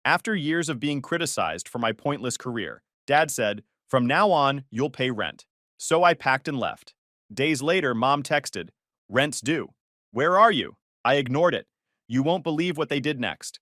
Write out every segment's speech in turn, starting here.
After years of being criticized for my pointless career, Dad said, "From now on, you'll pay rent." So I packed and left. Days later, Mom texted, "Rent's due. Where are you?" I ignored it. You won't believe what they did next.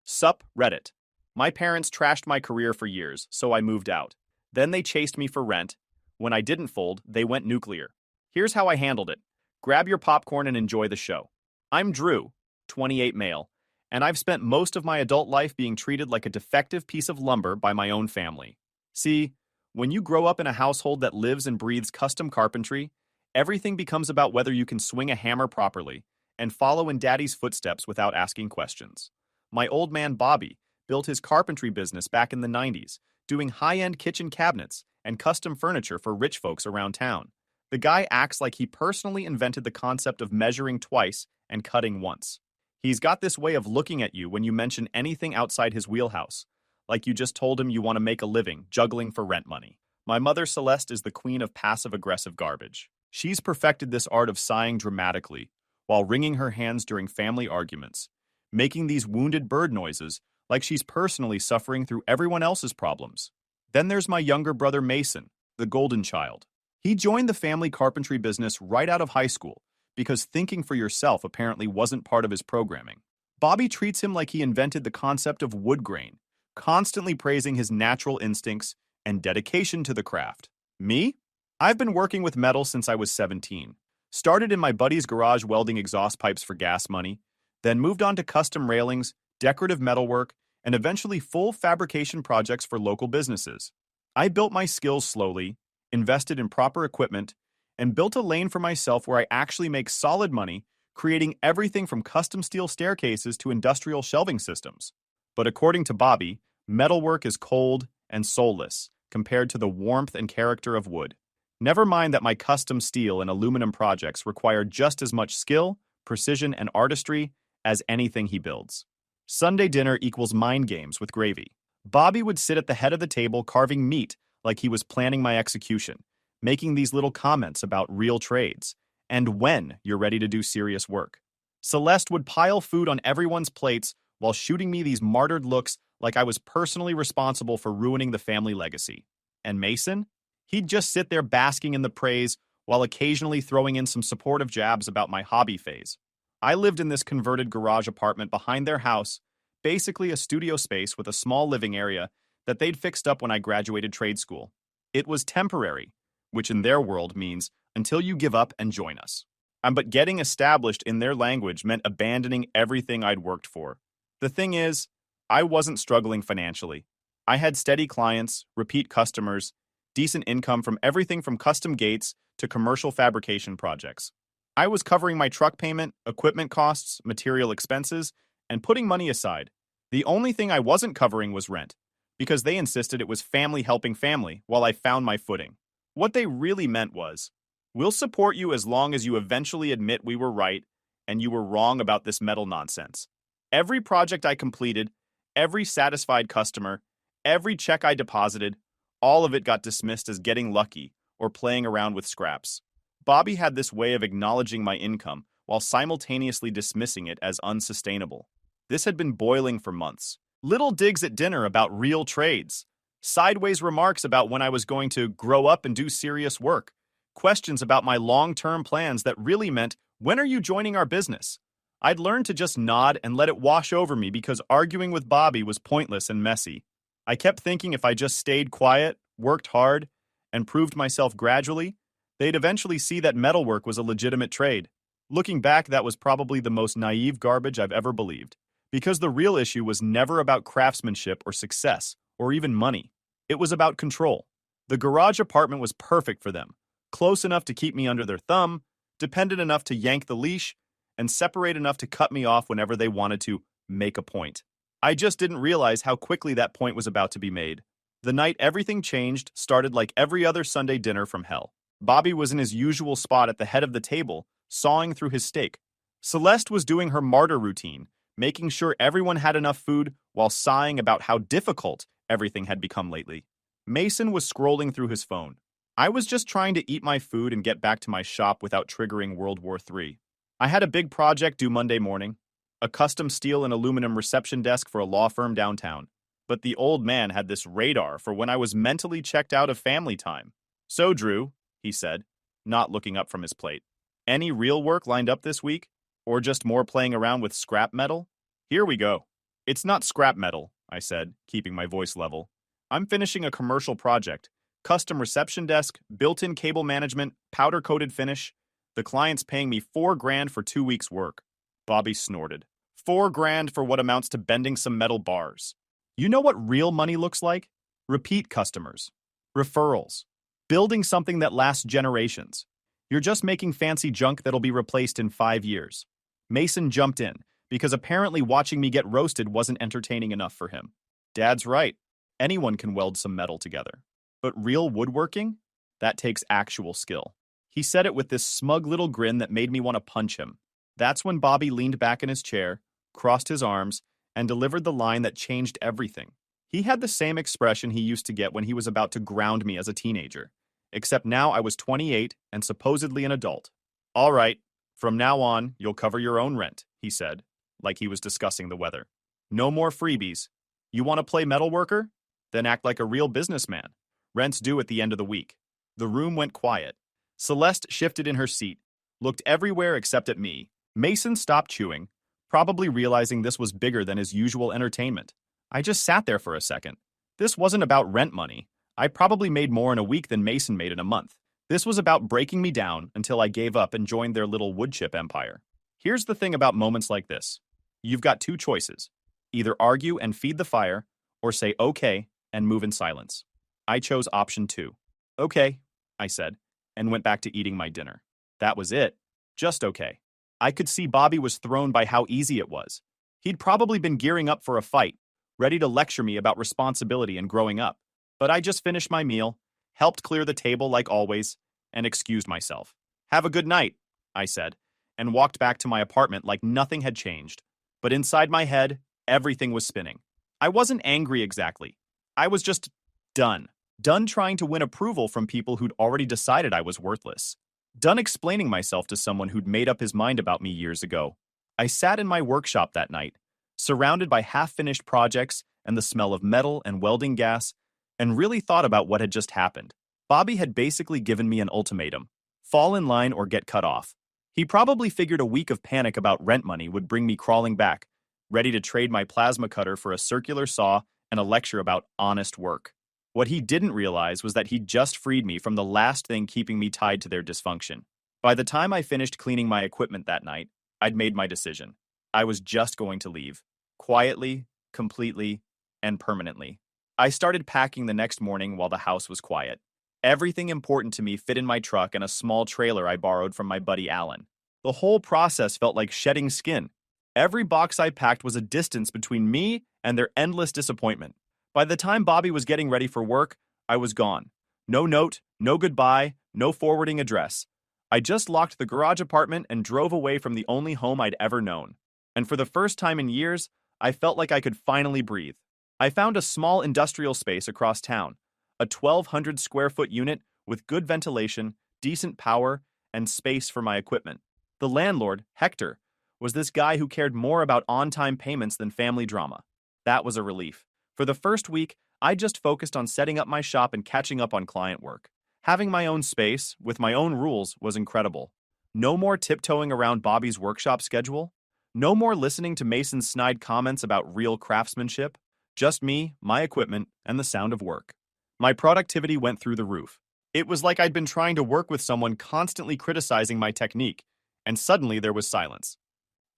Sup, Reddit. My parents trashed my career for years, so I moved out. Then they chased me for rent. When I didn't fold, they went nuclear. Here's how I handled it. Grab your popcorn and enjoy the show. I'm Drew, 28 male, and I've spent most of my adult life being treated like a defective piece of lumber by my own family. See, when you grow up in a household that lives and breathes custom carpentry, everything becomes about whether you can swing a hammer properly and follow in Daddy's footsteps without asking questions. My old man Bobby built his carpentry business back in the 90s, doing high-end kitchen cabinets and custom furniture for rich folks around town. The guy acts like he personally invented the concept of measuring twice and cutting once. He's got this way of looking at you when you mention anything outside his wheelhouse, like you just told him you want to make a living juggling for rent money. My mother Celeste is the queen of passive-aggressive garbage. She's perfected this art of sighing dramatically while wringing her hands during family arguments, making these wounded bird noises like she's personally suffering through everyone else's problems. Then there's my younger brother Mason, the golden child. He joined the family carpentry business right out of high school because thinking for yourself apparently wasn't part of his programming. Bobby treats him like he invented the concept of wood grain, constantly praising his natural instincts and dedication to the craft. Me? I've been working with metal since I was 17. Started in my buddy's garage welding exhaust pipes for gas money, then moved on to custom railings, decorative metalwork, and eventually full fabrication projects for local businesses. I built my skills slowly, invested in proper equipment, and built a lane for myself where I actually make solid money, creating everything from custom steel staircases to industrial shelving systems. But according to Bobby, metalwork is cold and soulless compared to the warmth and character of wood. Never mind that my custom steel and aluminum projects require just as much skill, precision, and artistry as anything he builds. Sunday dinner equals mind games with gravy. Bobby would sit at the head of the table carving meat like he was planning my execution, making these little comments about real trades and when you're ready to do serious work. Celeste would pile food on everyone's plates while shooting me these martyred looks like I was personally responsible for ruining the family legacy. And Mason? He'd just sit there basking in the praise while occasionally throwing in some supportive jabs about my hobby phase. I lived in this converted garage apartment behind their house, basically a studio space with a small living area that they'd fixed up when I graduated trade school. It was temporary, which in their world means until you give up and join us. But getting established in their language meant abandoning everything I'd worked for. The thing is, I wasn't struggling financially. I had steady clients, repeat customers, decent income from everything from custom gates to commercial fabrication projects. I was covering my truck payment, equipment costs, material expenses, and putting money aside. The only thing I wasn't covering was rent, because they insisted it was family helping family while I found my footing. What they really meant was, we'll support you as long as you eventually admit we were right and you were wrong about this metal nonsense. Every project I completed, every satisfied customer, every check I deposited, all of it got dismissed as getting lucky or playing around with scraps. Bobby had this way of acknowledging my income while simultaneously dismissing it as unsustainable. This had been boiling for months. Little digs at dinner about real trades, sideways remarks about when I was going to grow up and do serious work, questions about my long-term plans that really meant, when are you joining our business? I'd learned to just nod and let it wash over me because arguing with Bobby was pointless and messy. I kept thinking if I just stayed quiet, worked hard, and proved myself gradually, they'd eventually see that metalwork was a legitimate trade. Looking back, that was probably the most naive garbage I've ever believed, because the real issue was never about craftsmanship or success, or even money. It was about control. The garage apartment was perfect for them, close enough to keep me under their thumb, dependent enough to yank the leash, and separate enough to cut me off whenever they wanted to make a point. I just didn't realize how quickly that point was about to be made. The night everything changed started like every other Sunday dinner from hell. Bobby was in his usual spot at the head of the table, sawing through his steak. Celeste was doing her martyr routine, making sure everyone had enough food while sighing about how difficult everything had become lately. Mason was scrolling through his phone. I was just trying to eat my food and get back to my shop without triggering World War III. I had a big project due Monday morning. A custom steel and aluminum reception desk for a law firm downtown. But the old man had this radar for when I was mentally checked out of family time. So, Drew, he said, not looking up from his plate, any real work lined up this week? Or just more playing around with scrap metal? Here we go. It's not scrap metal, I said, keeping my voice level. I'm finishing a commercial project. Custom reception desk, built-in cable management, powder-coated finish. The client's paying me $4,000 for 2 weeks' work. Bobby snorted. $4,000 for what amounts to bending some metal bars. You know what real money looks like? Repeat customers. Referrals. Building something that lasts generations. You're just making fancy junk that'll be replaced in 5 years. Mason jumped in, because apparently watching me get roasted wasn't entertaining enough for him. Dad's right. Anyone can weld some metal together. But real woodworking? That takes actual skill. He said it with this smug little grin that made me want to punch him. That's when Bobby leaned back in his chair, crossed his arms, and delivered the line that changed everything. He had the same expression he used to get when he was about to ground me as a teenager. Except now I was 28 and supposedly an adult. All right, from now on, you'll cover your own rent, he said, like he was discussing the weather. No more freebies. You want to play metalworker? Then act like a real businessman. Rent's due at the end of the week. The room went quiet. Celeste shifted in her seat, looked everywhere except at me. Mason stopped chewing, probably realizing this was bigger than his usual entertainment. I just sat there for a second. This wasn't about rent money. I probably made more in a week than Mason made in a month. This was about breaking me down until I gave up and joined their little woodchip empire. Here's the thing about moments like this. You've got two choices. Either argue and feed the fire, or say okay and move in silence. I chose option 2. Okay, I said, and went back to eating my dinner. That was it. Just okay. I could see Bobby was thrown by how easy it was. He'd probably been gearing up for a fight, ready to lecture me about responsibility and growing up. But I just finished my meal, helped clear the table like always, and excused myself. Have a good night, I said, and walked back to my apartment like nothing had changed. But inside my head, everything was spinning. I wasn't angry exactly. I was just done. Done trying to win approval from people who'd already decided I was worthless. Done explaining myself to someone who'd made up his mind about me years ago. I sat in my workshop that night, surrounded by half-finished projects and the smell of metal and welding gas, and really thought about what had just happened. Bobby had basically given me an ultimatum. Fall in line or get cut off. He probably figured a week of panic about rent money would bring me crawling back, ready to trade my plasma cutter for a circular saw and a lecture about honest work. What he didn't realize was that he'd just freed me from the last thing keeping me tied to their dysfunction. By the time I finished cleaning my equipment that night, I'd made my decision. I was just going to leave. Quietly, completely, and permanently. I started packing the next morning while the house was quiet. Everything important to me fit in my truck and a small trailer I borrowed from my buddy Alan. The whole process felt like shedding skin. Every box I packed was a distance between me and their endless disappointment. By the time Bobby was getting ready for work, I was gone. No note, no goodbye, no forwarding address. I just locked the garage apartment and drove away from the only home I'd ever known. And for the first time in years, I felt like I could finally breathe. I found a small industrial space across town, a 1,200 square foot unit with good ventilation, decent power, and space for my equipment. The landlord, Hector, was this guy who cared more about on-time payments than family drama. That was a relief. For the first week, I just focused on setting up my shop and catching up on client work. Having my own space, with my own rules, was incredible. No more tiptoeing around Bobby's workshop schedule. No more listening to Mason's snide comments about real craftsmanship. Just me, my equipment, and the sound of work. My productivity went through the roof. It was like I'd been trying to work with someone constantly criticizing my technique, and suddenly there was silence.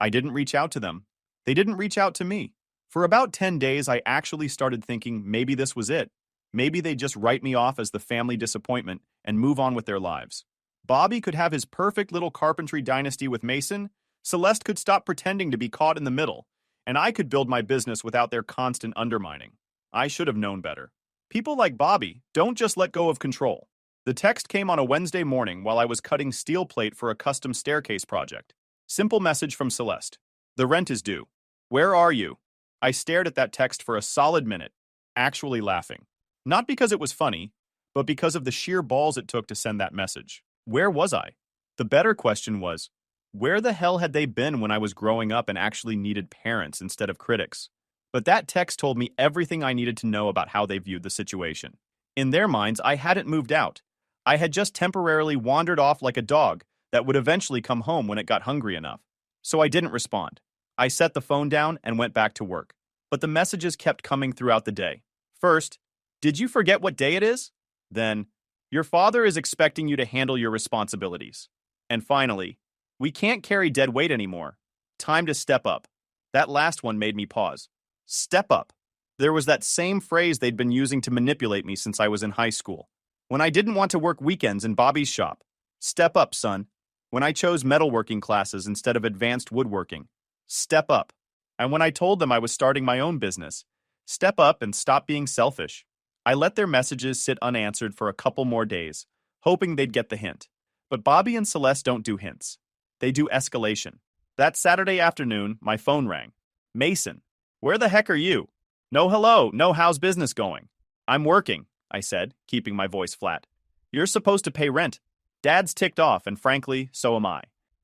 I didn't reach out to them. They didn't reach out to me. For about 10 days, I actually started thinking maybe this was it. Maybe they'd just write me off as the family disappointment and move on with their lives. Bobby could have his perfect little carpentry dynasty with Mason, Celeste could stop pretending to be caught in the middle, and I could build my business without their constant undermining. I should have known better. People like Bobby don't just let go of control. The text came on a Wednesday morning while I was cutting steel plate for a custom staircase project. Simple message from Celeste. The rent is due. Where are you? I stared at that text for a solid minute, actually laughing. Not because it was funny, but because of the sheer balls it took to send that message. Where was I? The better question was, Where the hell had they been when I was growing up and actually needed parents instead of critics? But that text told me everything I needed to know about how they viewed the situation. In their minds, I hadn't moved out. I had just temporarily wandered off like a dog that would eventually come home when it got hungry enough. So I didn't respond. I set the phone down and went back to work. But the messages kept coming throughout the day. First, did you forget what day it is? Then, your father is expecting you to handle your responsibilities. And finally, we can't carry dead weight anymore. Time to step up. That last one made me pause. Step up. There was that same phrase they'd been using to manipulate me since I was in high school. When I didn't want to work weekends in Bobby's shop. Step up, son. When I chose metalworking classes instead of advanced woodworking. Step up. And when I told them I was starting my own business. Step up and stop being selfish. I let their messages sit unanswered for a couple more days, hoping they'd get the hint. But Bobby and Celeste don't do hints. They do escalation. That Saturday afternoon, my phone rang. Mason, where the heck are you? No hello, no how's business going? I'm working, I said, keeping my voice flat. You're supposed to pay rent. Dad's ticked off, and frankly, so am I.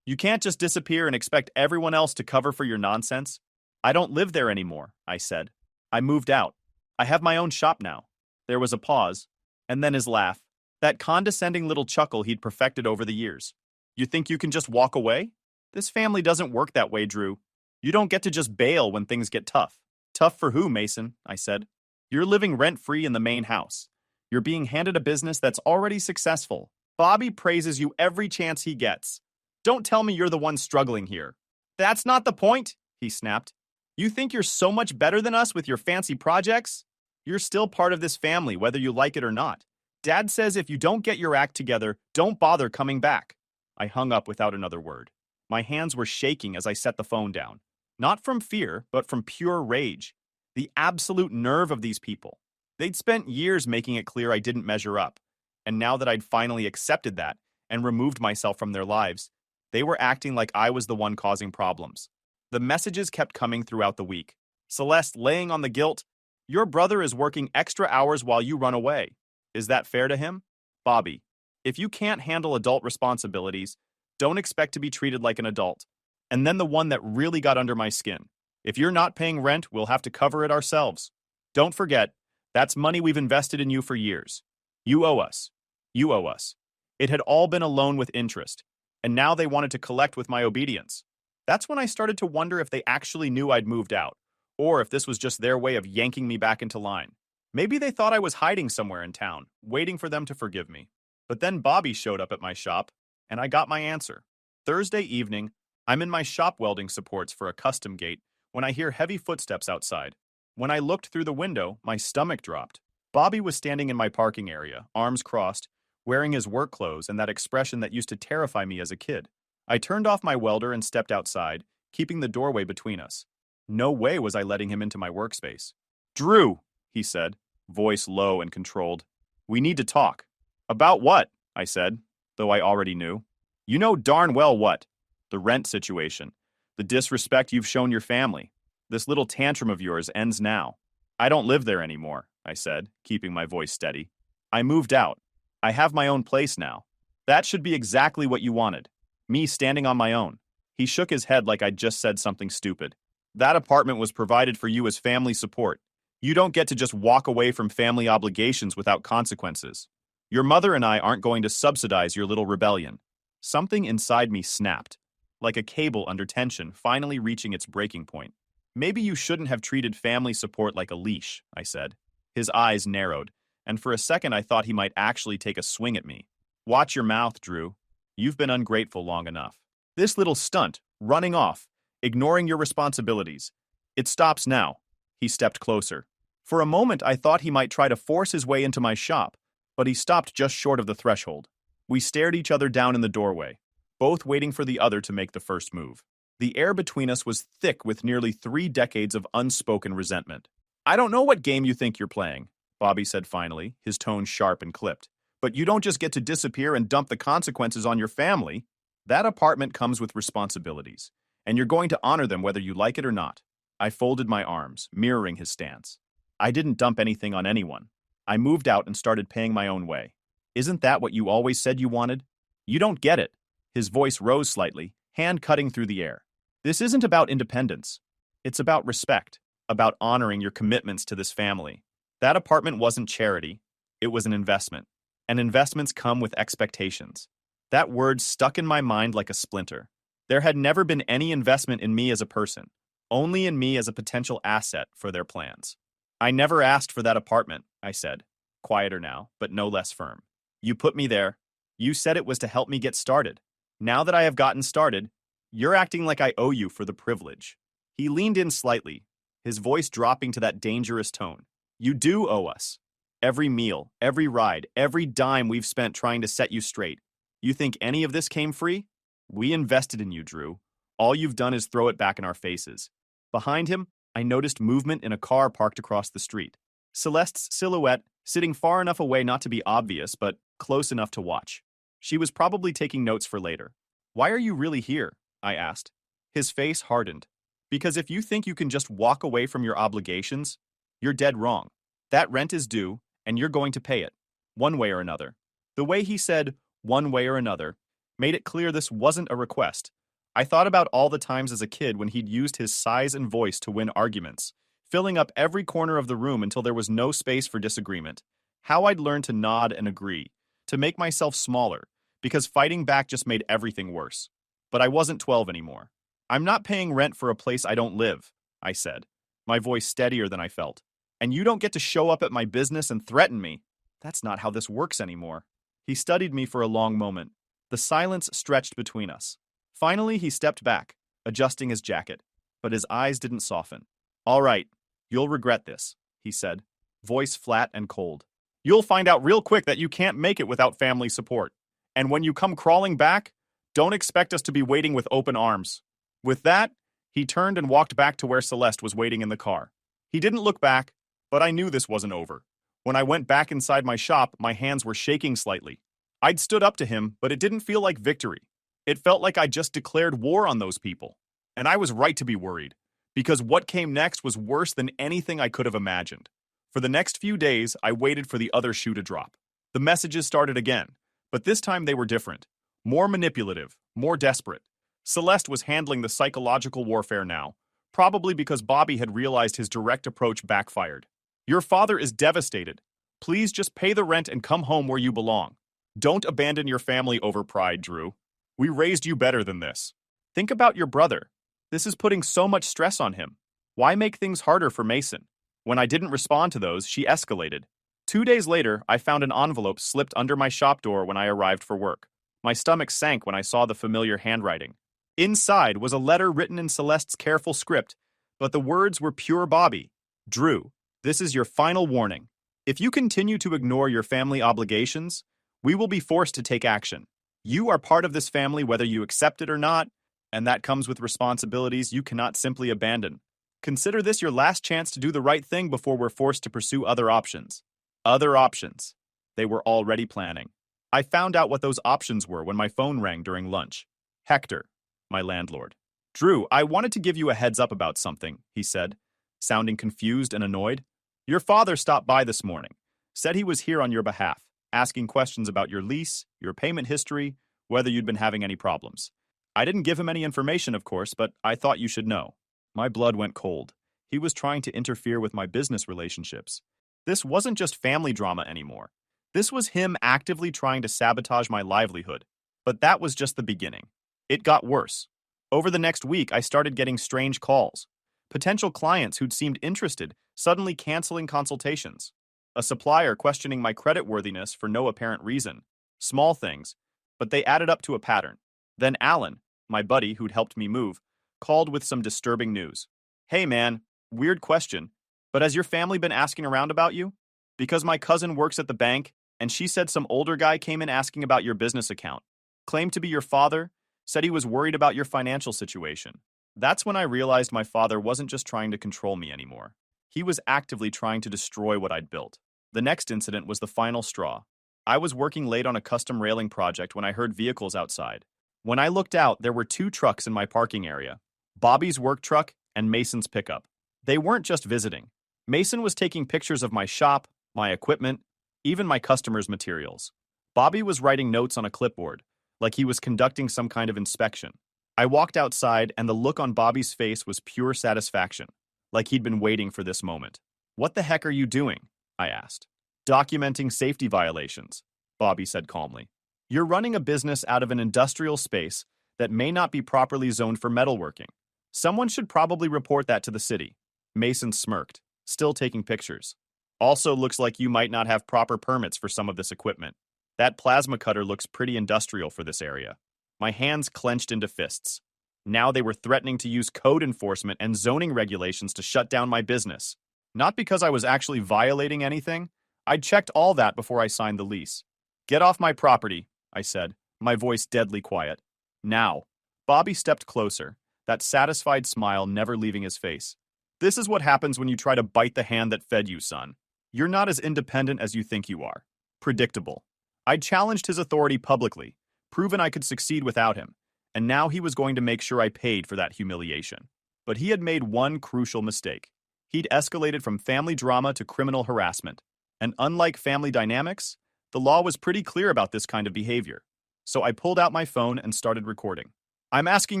You can't just disappear and expect everyone else to cover for your nonsense. I don't live there anymore, I said. I moved out. I have my own shop now. There was a pause, and then his laugh, that condescending little chuckle he'd perfected over the years. You think you can just walk away? This family doesn't work that way, Drew. You don't get to just bail when things get tough. Tough for who, Mason? I said. You're living rent-free in the main house. You're being handed a business that's already successful. Bobby praises you every chance he gets. Don't tell me you're the one struggling here. That's not the point, he snapped. You think you're so much better than us with your fancy projects? You're still part of this family, whether you like it or not. Dad says if you don't get your act together, don't bother coming back. I hung up without another word. My hands were shaking as I set the phone down. Not from fear, but from pure rage. The absolute nerve of these people. They'd spent years making it clear I didn't measure up. And now that I'd finally accepted that and removed myself from their lives, they were acting like I was the one causing problems. The messages kept coming throughout the week. Celeste laying on the guilt. Your brother is working extra hours while you run away. Is that fair to him? Bobby, if you can't handle adult responsibilities, don't expect to be treated like an adult. And then the one that really got under my skin. If you're not paying rent, we'll have to cover it ourselves. Don't forget, that's money we've invested in you for years. You owe us. You owe us. It had all been a loan with interest, and now they wanted to collect with my obedience. That's when I started to wonder if they actually knew I'd moved out, or if this was just their way of yanking me back into line. Maybe they thought I was hiding somewhere in town, waiting for them to forgive me. But then Bobby showed up at my shop, and I got my answer. Thursday evening, I'm in my shop welding supports for a custom gate when I hear heavy footsteps outside. When I looked through the window, my stomach dropped. Bobby was standing in my parking area, arms crossed, wearing his work clothes and that expression that used to terrify me as a kid. I turned off my welder and stepped outside, keeping the doorway between us. No way was I letting him into my workspace. Drew, he said, voice low and controlled. We need to talk. About what? I said, though I already knew. You know darn well what. The rent situation. The disrespect you've shown your family. This little tantrum of yours ends now. I don't live there anymore, I said, keeping my voice steady. I moved out. I have my own place now. That should be exactly what you wanted. Me standing on my own. He shook his head like I'd just said something stupid. That apartment was provided for you as family support. You don't get to just walk away from family obligations without consequences. Your mother and I aren't going to subsidize your little rebellion. Something inside me snapped, like a cable under tension finally reaching its breaking point. Maybe you shouldn't have treated family support like a leash, I said. His eyes narrowed, and for a second I thought he might actually take a swing at me. Watch your mouth, Drew. You've been ungrateful long enough. This little stunt, running off, ignoring your responsibilities. It stops now. He stepped closer. For a moment I thought he might try to force his way into my shop, but he stopped just short of the threshold. We stared each other down in the doorway, both waiting for the other to make the first move. The air between us was thick with nearly 3 decades of unspoken resentment. I don't know what game you think you're playing, Bobby said finally, his tone sharp and clipped. But you don't just get to disappear and dump the consequences on your family. That apartment comes with responsibilities, and you're going to honor them whether you like it or not. I folded my arms, mirroring his stance. I didn't dump anything on anyone. I moved out and started paying my own way. Isn't that what you always said you wanted? You don't get it. His voice rose slightly, hand cutting through the air. This isn't about independence. It's about respect, about honoring your commitments to this family. That apartment wasn't charity. It was an investment. And investments come with expectations. That word stuck in my mind like a splinter. There had never been any investment in me as a person, only in me as a potential asset for their plans. I never asked for that apartment, I said, quieter now, but no less firm. You put me there. You said it was to help me get started. Now that I have gotten started, you're acting like I owe you for the privilege. He leaned in slightly, his voice dropping to that dangerous tone. You do owe us. Every meal, every ride, every dime we've spent trying to set you straight. You think any of this came free? We invested in you, Drew. All you've done is throw it back in our faces. Behind him, I noticed movement in a car parked across the street. Celeste's silhouette, sitting far enough away not to be obvious, but close enough to watch. She was probably taking notes for later. Why are you really here? I asked. His face hardened. Because if you think you can just walk away from your obligations, you're dead wrong. That rent is due, and you're going to pay it, one way or another. The way he said, one way or another, made it clear this wasn't a request. I thought about all the times as a kid when he'd used his size and voice to win arguments, filling up every corner of the room until there was no space for disagreement. How I'd learned to nod and agree, to make myself smaller, because fighting back just made everything worse. But I wasn't 12 anymore. I'm not paying rent for a place I don't live, I said, my voice steadier than I felt. And you don't get to show up at my business and threaten me. That's not how this works anymore. He studied me for a long moment. The silence stretched between us. Finally, he stepped back, adjusting his jacket, but his eyes didn't soften. All right, you'll regret this, he said, voice flat and cold. You'll find out real quick that you can't make it without family support. And when you come crawling back, don't expect us to be waiting with open arms. With that, he turned and walked back to where Celeste was waiting in the car. He didn't look back, but I knew this wasn't over. When I went back inside my shop, my hands were shaking slightly. I'd stood up to him, but it didn't feel like victory. It felt like I'd just declared war on those people. And I was right to be worried, because what came next was worse than anything I could have imagined. For the next few days, I waited for the other shoe to drop. The messages started again, but this time they were different. More manipulative, more desperate. Celeste was handling the psychological warfare now, probably because Bobby had realized his direct approach backfired. Your father is devastated. Please just pay the rent and come home where you belong. Don't abandon your family over pride, Drew. We raised you better than this. Think about your brother. This is putting so much stress on him. Why make things harder for Mason? When I didn't respond to those, she escalated. 2 days later, I found an envelope slipped under my shop door when I arrived for work. My stomach sank when I saw the familiar handwriting. Inside was a letter written in Celeste's careful script, but the words were pure Bobby. Drew, this is your final warning. If you continue to ignore your family obligations, we will be forced to take action. You are part of this family whether you accept it or not, and that comes with responsibilities you cannot simply abandon. Consider this your last chance to do the right thing before we're forced to pursue other options. Other options. They were already planning. I found out what those options were when my phone rang during lunch. Hector, my landlord. Drew, I wanted to give you a heads up about something, he said, sounding confused and annoyed. Your father stopped by this morning, said he was here on your behalf, asking questions about your lease, your payment history, whether you'd been having any problems. I didn't give him any information, of course, but I thought you should know. My blood went cold. He was trying to interfere with my business relationships. This wasn't just family drama anymore. This was him actively trying to sabotage my livelihood. But that was just the beginning. It got worse. Over the next week, I started getting strange calls. Potential clients who'd seemed interested suddenly canceling consultations. A supplier questioning my creditworthiness for no apparent reason. Small things, but they added up to a pattern. Then Alan, my buddy who'd helped me move, called with some disturbing news. Hey man, weird question, but has your family been asking around about you? Because my cousin works at the bank, and she said some older guy came in asking about your business account. Claimed to be your father, said he was worried about your financial situation. That's when I realized my father wasn't just trying to control me anymore. He was actively trying to destroy what I'd built. The next incident was the final straw. I was working late on a custom railing project when I heard vehicles outside. When I looked out, there were 2 trucks in my parking area. Bobby's work truck and Mason's pickup. They weren't just visiting. Mason was taking pictures of my shop, my equipment, even my customers' materials. Bobby was writing notes on a clipboard, like he was conducting some kind of inspection. I walked outside, and the look on Bobby's face was pure satisfaction, like he'd been waiting for this moment. "What the heck are you doing?" I asked. "Documenting safety violations," Bobby said calmly. "You're running a business out of an industrial space that may not be properly zoned for metalworking. Someone should probably report that to the city." Mason smirked, still taking pictures. "Also looks like you might not have proper permits for some of this equipment. That plasma cutter looks pretty industrial for this area." My hands clenched into fists. Now they were threatening to use code enforcement and zoning regulations to shut down my business. Not because I was actually violating anything. I'd checked all that before I signed the lease. "Get off my property," I said, my voice deadly quiet. "Now." Bobby stepped closer, that satisfied smile never leaving his face. "This is what happens when you try to bite the hand that fed you, son. You're not as independent as you think you are." Predictable. I'd challenged his authority publicly, proven I could succeed without him, and now he was going to make sure I paid for that humiliation. But he had made one crucial mistake. He'd escalated from family drama to criminal harassment. And unlike family dynamics, the law was pretty clear about this kind of behavior. So I pulled out my phone and started recording. "I'm asking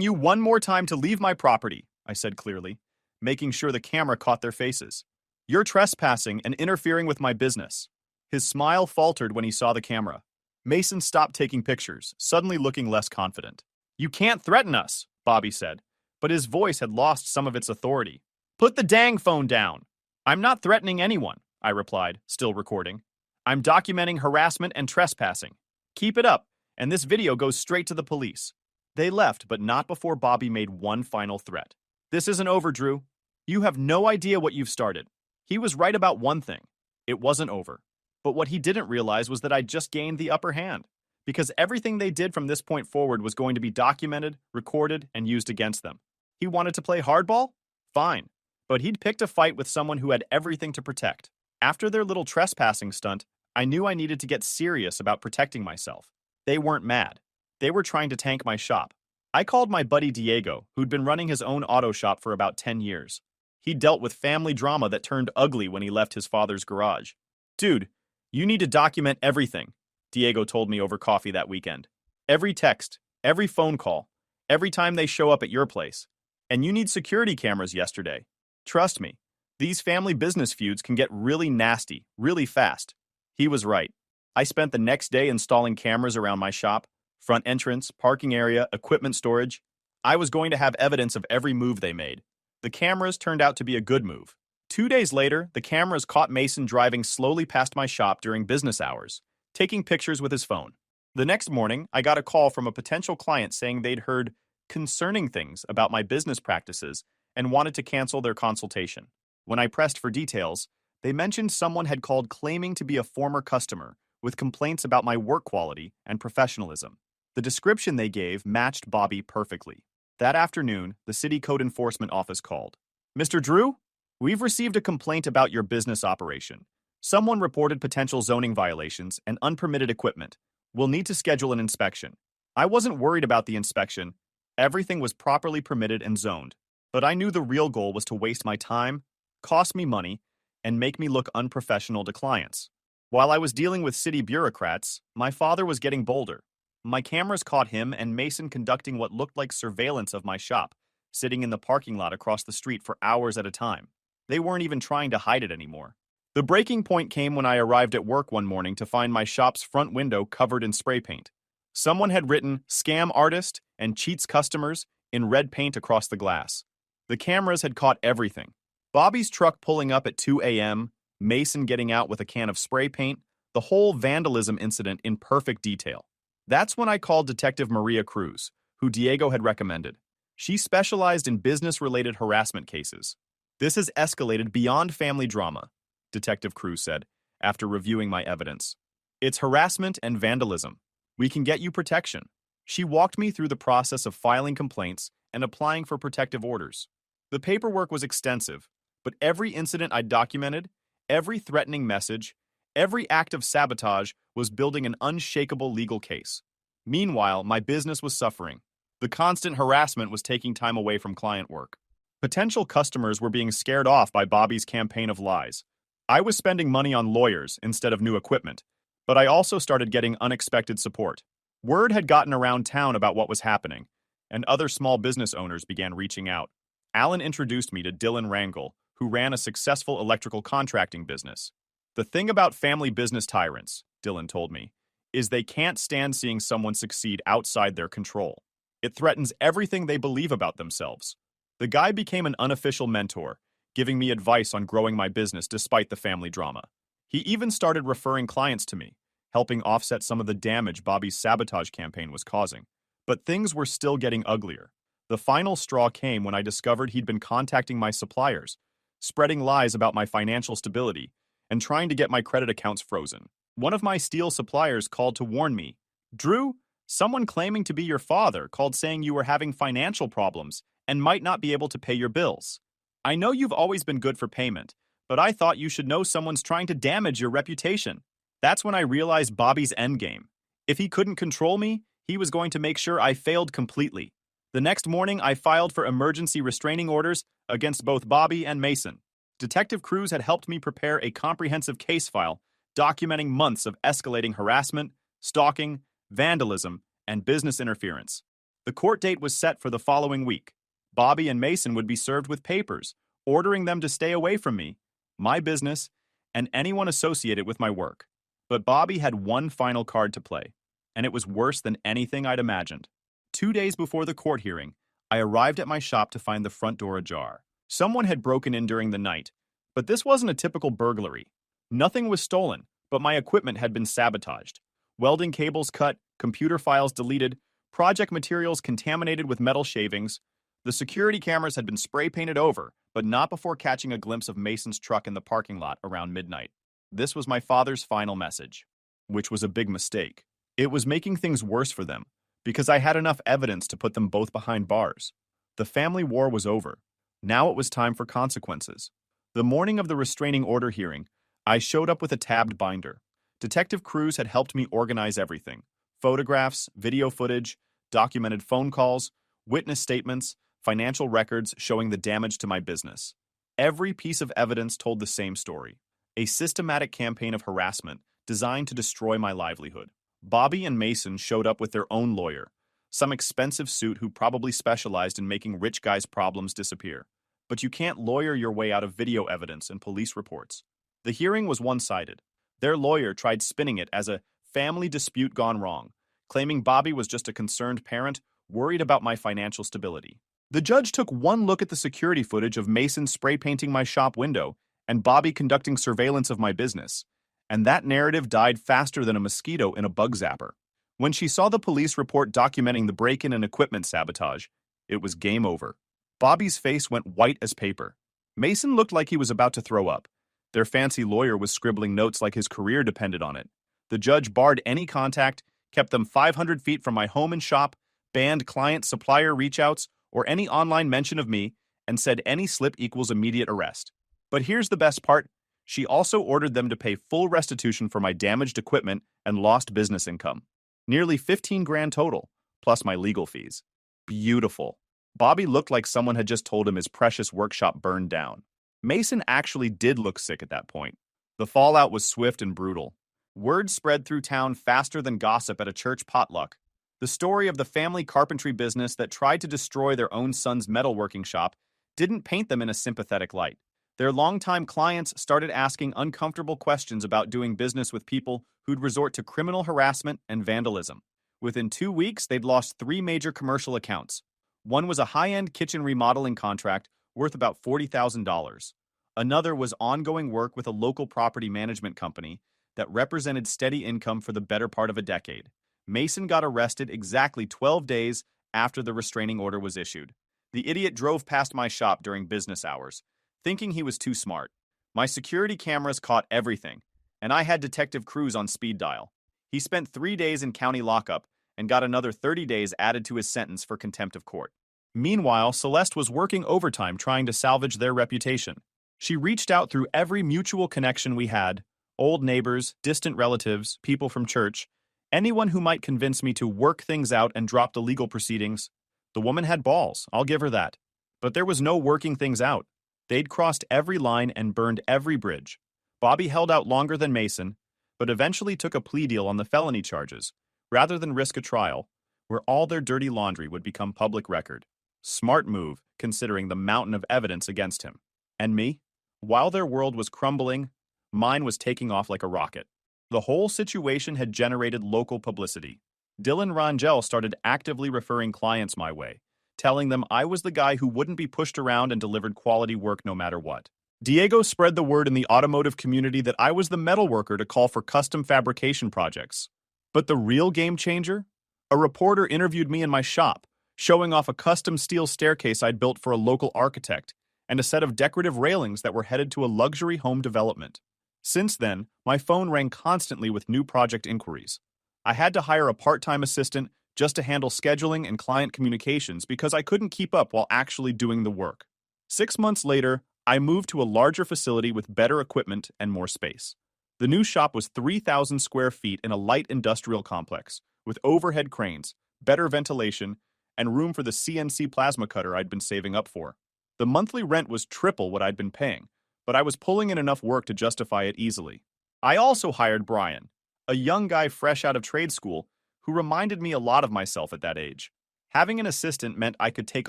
you one more time to leave my property," I said clearly, making sure the camera caught their faces. "You're trespassing and interfering with my business." His smile faltered when he saw the camera. Mason stopped taking pictures, suddenly looking less confident. "You can't threaten us," Bobby said, but his voice had lost some of its authority. "Put the dang phone down." "I'm not threatening anyone," I replied, still recording. "I'm documenting harassment and trespassing. Keep it up, and this video goes straight to the police." They left, but not before Bobby made one final threat. "This isn't over, Drew. You have no idea what you've started." He was right about one thing. It wasn't over. But what he didn't realize was that I'd just gained the upper hand, because everything they did from this point forward was going to be documented, recorded, and used against them. He wanted to play hardball? Fine. But he'd picked a fight with someone who had everything to protect. After their little trespassing stunt, I knew I needed to get serious about protecting myself. They weren't mad. They were trying to tank my shop. I called my buddy Diego, who'd been running his own auto shop for about 10 years. He dealt with family drama that turned ugly when he left his father's garage. "Dude, you need to document everything," Diego told me over coffee that weekend. "Every text, every phone call, every time they show up at your place. And you need security cameras yesterday. Trust me, these family business feuds can get really nasty, really fast." He was right. I spent the next day installing cameras around my shop, front entrance, parking area, equipment storage. I was going to have evidence of every move they made. The cameras turned out to be a good move. 2 days later, the cameras caught Mason driving slowly past my shop during business hours, taking pictures with his phone. The next morning, I got a call from a potential client saying they'd heard concerning things about my business practices and wanted to cancel their consultation. When I pressed for details, they mentioned someone had called claiming to be a former customer with complaints about my work quality and professionalism. The description they gave matched Bobby perfectly. That afternoon, the city code enforcement office called. "Mr. Drew? We've received a complaint about your business operation. Someone reported potential zoning violations and unpermitted equipment. We'll need to schedule an inspection." I wasn't worried about the inspection. Everything was properly permitted and zoned. But I knew the real goal was to waste my time, cost me money, and make me look unprofessional to clients. While I was dealing with city bureaucrats, my father was getting bolder. My cameras caught him and Mason conducting what looked like surveillance of my shop, sitting in the parking lot across the street for hours at a time. They weren't even trying to hide it anymore. The breaking point came when I arrived at work one morning to find my shop's front window covered in spray paint. Someone had written "Scam Artist" and "Cheats Customers" in red paint across the glass. The cameras had caught everything. Bobby's truck pulling up at 2 a.m., Mason getting out with a can of spray paint, the whole vandalism incident in perfect detail. That's when I called Detective Maria Cruz, who Diego had recommended. She specialized in business-related harassment cases. "This has escalated beyond family drama," Detective Cruz said, after reviewing my evidence. "It's harassment and vandalism. We can get you protection." She walked me through the process of filing complaints and applying for protective orders. The paperwork was extensive, but every incident I documented, every threatening message, every act of sabotage was building an unshakable legal case. Meanwhile, my business was suffering. The constant harassment was taking time away from client work. Potential customers were being scared off by Bobby's campaign of lies. I was spending money on lawyers instead of new equipment, but I also started getting unexpected support. Word had gotten around town about what was happening, and other small business owners began reaching out. Alan introduced me to Dylan Rangel, who ran a successful electrical contracting business. The thing about family business tyrants, Dylan told me, is they can't stand seeing someone succeed outside their control. It threatens everything they believe about themselves. The guy became an unofficial mentor, giving me advice on growing my business despite the family drama. He even started referring clients to me, helping offset some of the damage Bobby's sabotage campaign was causing. But things were still getting uglier. The final straw came when I discovered he'd been contacting my suppliers, spreading lies about my financial stability, and trying to get my credit accounts frozen. One of my steel suppliers called to warn me, "Drew, someone claiming to be your father called saying you were having financial problems and might not be able to pay your bills. I know you've always been good for payment, but I thought you should know someone's trying to damage your reputation." That's when I realized Bobby's endgame. If he couldn't control me, he was going to make sure I failed completely. The next morning, I filed for emergency restraining orders against both Bobby and Mason. Detective Cruz had helped me prepare a comprehensive case file documenting months of escalating harassment, stalking, vandalism, and business interference. The court date was set for the following week. Bobby and Mason would be served with papers, ordering them to stay away from me, my business, and anyone associated with my work. But Bobby had one final card to play, and it was worse than anything I'd imagined. 2 days before the court hearing, I arrived at my shop to find the front door ajar. Someone had broken in during the night, but this wasn't a typical burglary. Nothing was stolen, but my equipment had been sabotaged. Welding cables cut, computer files deleted, project materials contaminated with metal shavings. The security cameras had been spray painted over, but not before catching a glimpse of Mason's truck in the parking lot around midnight. This was my father's final message, which was a big mistake. It was making things worse for them, because I had enough evidence to put them both behind bars. The family war was over. Now it was time for consequences. The morning of the restraining order hearing, I showed up with a tabbed binder. Detective Cruz had helped me organize everything: photographs, video footage, documented phone calls, witness statements, financial records showing the damage to my business. Every piece of evidence told the same story: a systematic campaign of harassment designed to destroy my livelihood. Bobby and Mason showed up with their own lawyer, some expensive suit who probably specialized in making rich guys' problems disappear. But you can't lawyer your way out of video evidence and police reports. The hearing was one-sided. Their lawyer tried spinning it as a family dispute gone wrong, claiming Bobby was just a concerned parent worried about my financial stability. The judge took one look at the security footage of Mason spray painting my shop window and Bobby conducting surveillance of my business, and that narrative died faster than a mosquito in a bug zapper. When she saw the police report documenting the break-in and equipment sabotage, it was game over. Bobby's face went white as paper. Mason looked like he was about to throw up. Their fancy lawyer was scribbling notes like his career depended on it. The judge barred any contact, kept them 500 feet from my home and shop, banned client-supplier reach-outs or any online mention of me, and said any slip equals immediate arrest. But here's the best part. She also ordered them to pay full restitution for my damaged equipment and lost business income. Nearly 15 grand total, plus my legal fees. Beautiful. Bobby looked like someone had just told him his precious workshop burned down. Mason actually did look sick at that point. The fallout was swift and brutal. Word spread through town faster than gossip at a church potluck. The story of the family carpentry business that tried to destroy their own son's metalworking shop didn't paint them in a sympathetic light. Their longtime clients started asking uncomfortable questions about doing business with people who'd resort to criminal harassment and vandalism. Within 2 weeks, they'd lost 3 major commercial accounts. One was a high-end kitchen remodeling contract worth about $40,000. Another was ongoing work with a local property management company that represented steady income for the better part of a decade. Mason got arrested exactly 12 days after the restraining order was issued. The idiot drove past my shop during business hours, thinking he was too smart. My security cameras caught everything, and I had Detective Cruz on speed dial. He spent 3 days in county lockup and got another 30 days added to his sentence for contempt of court. Meanwhile, Celeste was working overtime trying to salvage their reputation. She reached out through every mutual connection we had: old neighbors, distant relatives, people from church, anyone who might convince me to work things out and drop the legal proceedings. The woman had balls, I'll give her that. But there was no working things out. They'd crossed every line and burned every bridge. Bobby held out longer than Mason, but eventually took a plea deal on the felony charges, rather than risk a trial, where all their dirty laundry would become public record. Smart move, considering the mountain of evidence against him. And me? While their world was crumbling, mine was taking off like a rocket. The whole situation had generated local publicity. Dylan Rangel started actively referring clients my way, telling them I was the guy who wouldn't be pushed around and delivered quality work no matter what. Diego spread the word in the automotive community that I was the metalworker to call for custom fabrication projects. But the real game changer? A reporter interviewed me in my shop, showing off a custom steel staircase I'd built for a local architect and a set of decorative railings that were headed to a luxury home development. Since then, my phone rang constantly with new project inquiries. I had to hire a part-time assistant just to handle scheduling and client communications because I couldn't keep up while actually doing the work. 6 months later, I moved to a larger facility with better equipment and more space. The new shop was 3,000 square feet in a light industrial complex, with overhead cranes, better ventilation, and room for the CNC plasma cutter I'd been saving up for. The monthly rent was triple what I'd been paying, but I was pulling in enough work to justify it easily. I also hired Brian, a young guy fresh out of trade school who reminded me a lot of myself at that age. Having an assistant meant I could take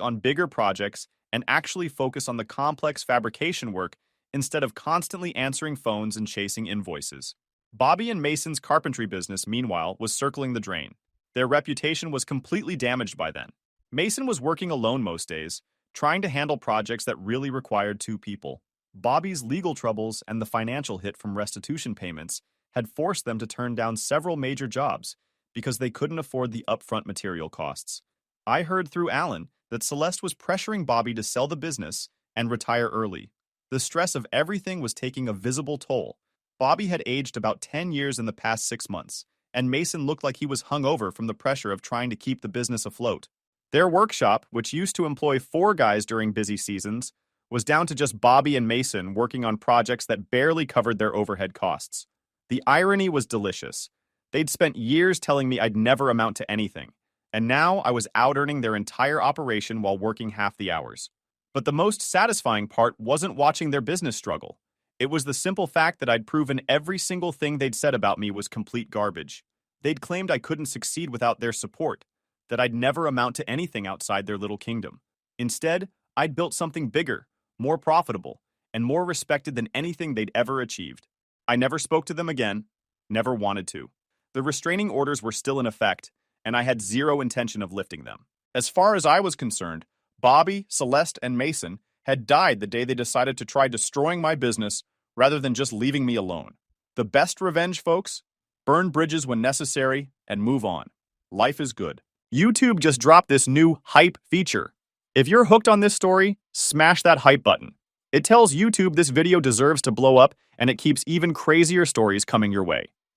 on bigger projects and actually focus on the complex fabrication work instead of constantly answering phones and chasing invoices. Bobby and Mason's carpentry business, meanwhile, was circling the drain. Their reputation was completely damaged by then. Mason was working alone most days, trying to handle projects that really required two people. Bobby's legal troubles and the financial hit from restitution payments had forced them to turn down several major jobs because they couldn't afford the upfront material costs. I heard through Alan that Celeste was pressuring Bobby to sell the business and retire early. The stress of everything was taking a visible toll. Bobby had aged about 10 years in the past 6 months, and Mason looked like he was hungover from the pressure of trying to keep the business afloat. Their workshop, which used to employ 4 guys during busy seasons, was down to just Bobby and Mason working on projects that barely covered their overhead costs. The irony was delicious. They'd spent years telling me I'd never amount to anything, and now I was out-earning their entire operation while working half the hours. But the most satisfying part wasn't watching their business struggle. It was the simple fact that I'd proven every single thing they'd said about me was complete garbage. They'd claimed I couldn't succeed without their support, that I'd never amount to anything outside their little kingdom. Instead, I'd built something bigger, more profitable, and more respected than anything they'd ever achieved. I never spoke to them again, never wanted to. The restraining orders were still in effect, and I had zero intention of lifting them. As far as I was concerned, Bobby, Celeste, and Mason had died the day they decided to try destroying my business rather than just leaving me alone. The best revenge, folks? Burn bridges when necessary and move on. Life is good. YouTube just dropped this new hype feature. If you're hooked on this story, smash that hype button. It tells YouTube this video deserves to blow up, and it keeps even crazier stories coming your way.